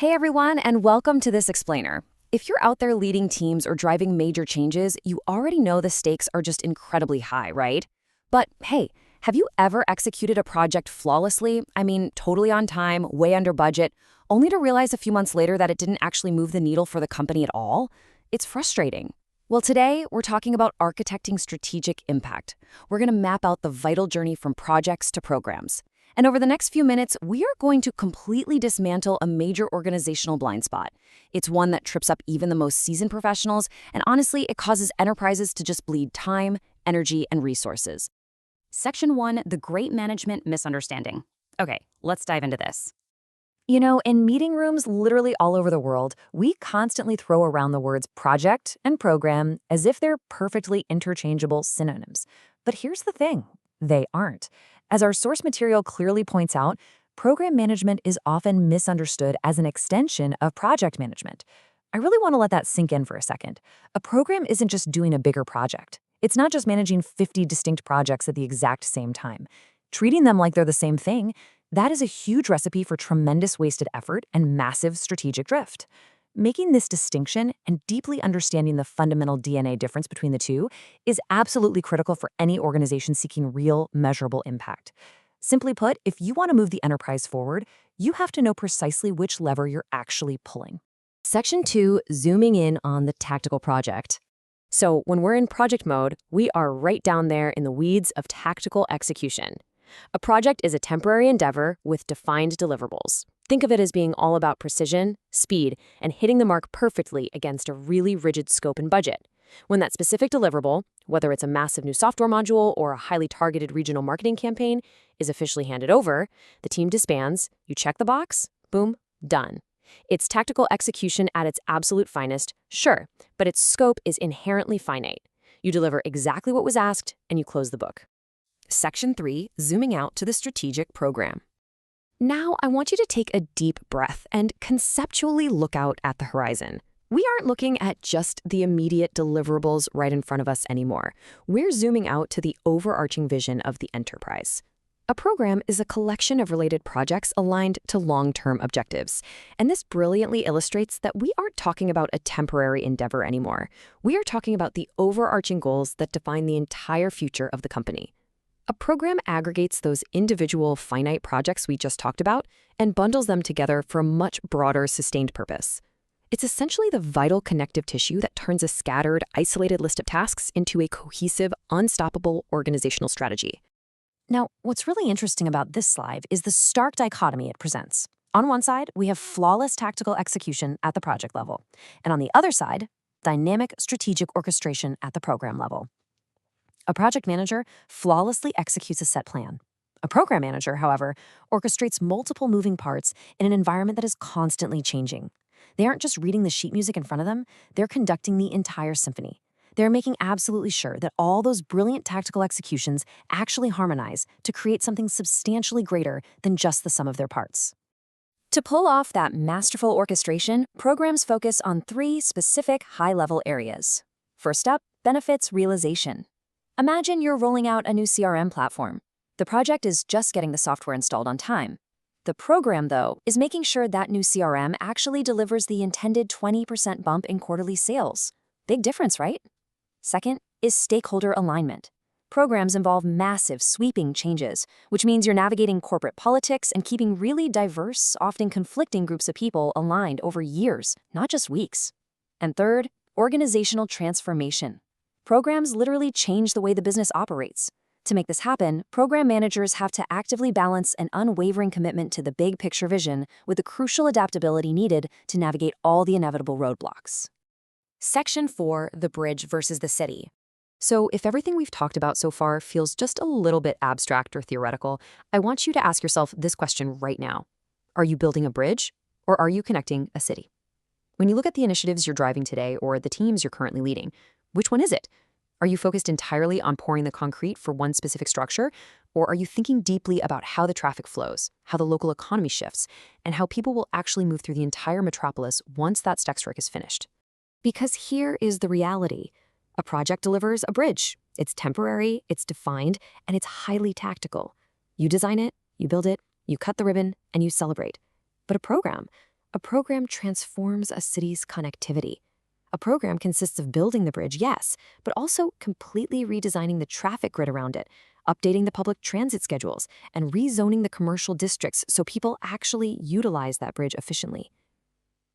Hey everyone, and welcome to this explainer. If you're out there leading teams or driving major changes, you already know the stakes are just incredibly high, right? But hey, have you ever executed a project flawlessly? I mean, totally on time, way under budget, only to realize a few months later that it didn't actually move the needle for the company at all? It's frustrating. Well, today we're talking about architecting strategic impact. We're going to map out the vital journey from projects to programs. And over the next few minutes, we are going to completely dismantle a major organizational blind spot. It's one that trips up even the most seasoned professionals, and honestly, it causes enterprises to just bleed time, energy, and resources. Section 1, the Great Management Misunderstanding. Okay, let's dive into this. You know, in meeting rooms literally all over the world, we constantly throw around the words project and program as if they're perfectly interchangeable synonyms. But here's the thing, they aren't. As our source material clearly points out, program management is often misunderstood as an extension of project management. I really want to let that sink in for a second. A program isn't just doing a bigger project. It's not just managing 50 distinct projects at the exact same time. Treating them like they're the same thing, that is a huge recipe for tremendous wasted effort and massive strategic drift. Making this distinction and deeply understanding the fundamental DNA difference between the two is absolutely critical for any organization seeking real, measurable impact. Simply put, if you want to move the enterprise forward, you have to know precisely which lever you're actually pulling. Section 2, zooming in on the tactical project. So when we're in project mode, we are right down there in the weeds of tactical execution. A project is a temporary endeavor with defined deliverables. Think of it as being all about precision, speed, and hitting the mark perfectly against a really rigid scope and budget. When that specific deliverable, whether it's a massive new software module or a highly targeted regional marketing campaign, is officially handed over, the team disbands, you check the box, boom, done. It's tactical execution at its absolute finest, sure, but its scope is inherently finite. You deliver exactly what was asked, and you close the book. Section 3, zooming out to the strategic program. Now, I want you to take a deep breath and conceptually look out at the horizon. We aren't looking at just the immediate deliverables right in front of us anymore. We're zooming out to the overarching vision of the enterprise. A program is a collection of related projects aligned to long-term objectives. And this brilliantly illustrates that we aren't talking about a temporary endeavor anymore. We are talking about the overarching goals that define the entire future of the company. A program aggregates those individual finite projects we just talked about and bundles them together for a much broader, sustained purpose. It's essentially the vital connective tissue that turns a scattered, isolated list of tasks into a cohesive, unstoppable organizational strategy. Now, what's really interesting about this slide is the stark dichotomy it presents. On one side, we have flawless tactical execution at the project level, and on the other side, dynamic strategic orchestration at the program level. A project manager flawlessly executes a set plan. A program manager, however, orchestrates multiple moving parts in an environment that is constantly changing. They aren't just reading the sheet music in front of them, they're conducting the entire symphony. They're making absolutely sure that all those brilliant tactical executions actually harmonize to create something substantially greater than just the sum of their parts. To pull off that masterful orchestration, programs focus on 3 specific high-level areas. First up, benefits realization. Imagine you're rolling out a new CRM platform. The project is just getting the software installed on time. The program, though, is making sure that new CRM actually delivers the intended 20% bump in quarterly sales. Big difference, right? Second is stakeholder alignment. Programs involve massive, sweeping changes, which means you're navigating corporate politics and keeping really diverse, often conflicting groups of people aligned over years, not just weeks. And third, organizational transformation. Programs literally change the way the business operates. To make this happen, program managers have to actively balance an unwavering commitment to the big picture vision with the crucial adaptability needed to navigate all the inevitable roadblocks. Section 4, the bridge versus the city. So if everything we've talked about so far feels just a little bit abstract or theoretical, I want you to ask yourself this question right now. Are you building a bridge, or are you connecting a city? When you look at the initiatives you're driving today or the teams you're currently leading, which one is it? Are you focused entirely on pouring the concrete for one specific structure, or are you thinking deeply about how the traffic flows, how the local economy shifts, and how people will actually move through the entire metropolis once that stack strike is finished? Because here is the reality. A project delivers a bridge. It's temporary, it's defined, and it's highly tactical. You design it, you build it, you cut the ribbon, and you celebrate. But a program A program transforms a city's connectivity. A program consists of building the bridge, yes, but also completely redesigning the traffic grid around it, updating the public transit schedules, and rezoning the commercial districts so people actually utilize that bridge efficiently.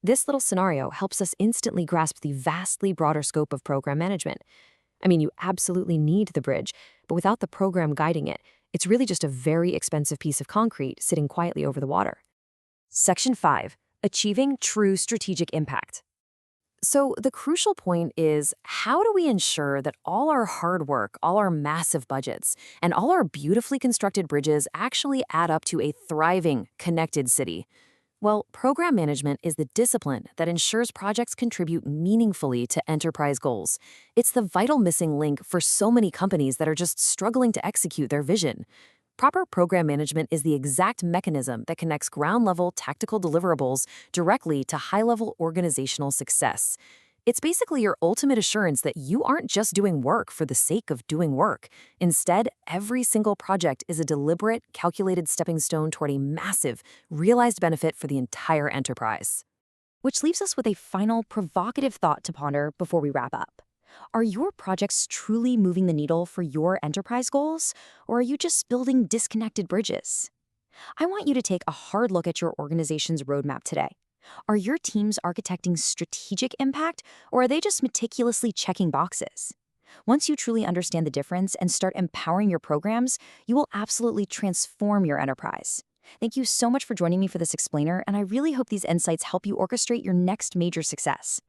This little scenario helps us instantly grasp the vastly broader scope of program management. I mean, you absolutely need the bridge, but without the program guiding it, it's really just a very expensive piece of concrete sitting quietly over the water. Section 5. Achieving true strategic impact. So, the crucial point is, how do we ensure that all our hard work, all our massive budgets, and all our beautifully constructed bridges actually add up to a thriving, connected city? Well, program management is the discipline that ensures projects contribute meaningfully to enterprise goals. It's the vital missing link for so many companies that are just struggling to execute their vision. Proper program management is the exact mechanism that connects ground-level tactical deliverables directly to high-level organizational success. It's basically your ultimate assurance that you aren't just doing work for the sake of doing work. Instead, every single project is a deliberate, calculated stepping stone toward a massive, realized benefit for the entire enterprise. Which leaves us with a final provocative thought to ponder before we wrap up. Are your projects truly moving the needle for your enterprise goals, or are you just building disconnected bridges? I want you to take a hard look at your organization's roadmap today. Are your teams architecting strategic impact, or are they just meticulously checking boxes? Once you truly understand the difference and start empowering your programs, you will absolutely transform your enterprise. Thank you so much for joining me for this explainer, and I really hope these insights help you orchestrate your next major success.